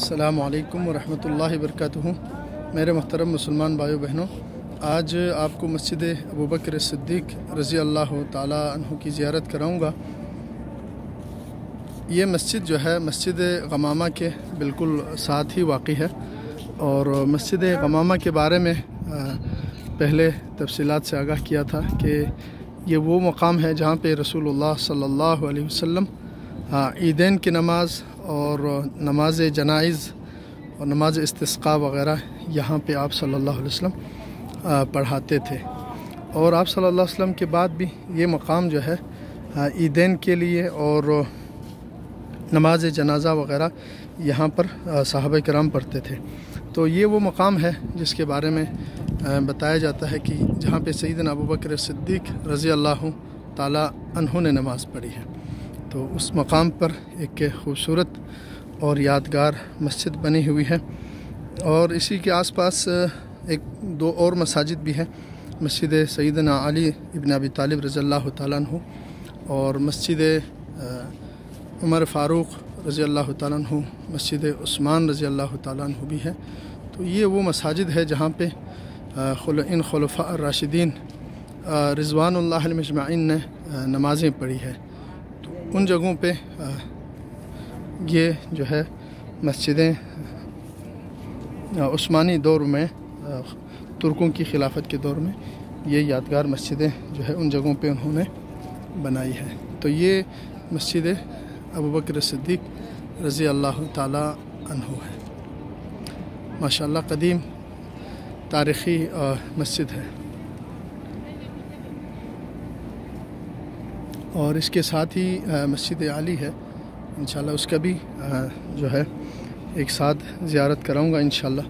السلام علیکم ورحمۃ اللہ وبرکاتہ۔ میرے محترم مسلمان بھائیو بہنوں، آج آپ کو مسجد ابوبکر صدیق رضی اللہ تعالیٰ عنہ کی زیارت کراؤں گا۔ یہ مسجد جو ہے مسجد غمامہ کے بالکل ساتھ ہی واقع ہے، اور مسجد غمامہ کے بارے میں پہلے تفصیلات سے آگاہ کیا تھا کہ یہ وہ مقام ہے جہاں پہ رسول اللہ صلی اللہ علیہ وسلم عیدین کی نماز اور نماز جنائز اور نماز استسقاء وغیرہ یہاں پہ آپ صلی اللہ علیہ وسلم پڑھاتے تھے، اور آپ صلی اللہ علیہ وسلم کے بعد بھی یہ مقام جو ہے عیدین کے لیے اور نماز جنازہ وغیرہ یہاں پر صحابہ کرام پڑھتے تھے۔ تو یہ وہ مقام ہے جس کے بارے میں بتایا جاتا ہے کہ جہاں پہ سیدنا ابوبکر صدیق رضی اللہ تعالیٰ عنہ نے نماز پڑھی ہے۔ تو اس مقام پر ایک خوبصورت اور یادگار مسجد بنی ہوئی ہے، اور اسی کے آس پاس دو اور مساجد بھی ہیں، مسجد سیدنا علی ابن ابی طالب رضی اللہ تعالیٰ عنہ اور مسجد عمر فاروق رضی اللہ تعالیٰ عنہ، مسجد عثمان رضی اللہ تعالیٰ عنہ بھی ہے۔ تو یہ وہ مساجد ہے جہاں پہ ان خلفاء الراشدین رضوان اللہ علیہم اجمعین نے نمازیں پڑھی ہے۔ تو ان جگہوں پہ یہ جو ہے مسجدیں عثمانی دور میں، ترکوں کی خلافت کے دور میں یہ یادگار مسجدیں جو ہے ان جگہوں پہ انہوں نے بنائی ہے۔ تو یہ مسجد ابوبکر صدیق رضی اللہ تعالیٰ عنہ ہے۔ ماشاءاللہ قدیم تاریخی مسجد ہے، اور اس کے ساتھ ہی مسجد علی ہے، انشاءاللہ اس کا بھی جو ہے ایک ساتھ زیارت کراؤں گا انشاءاللہ۔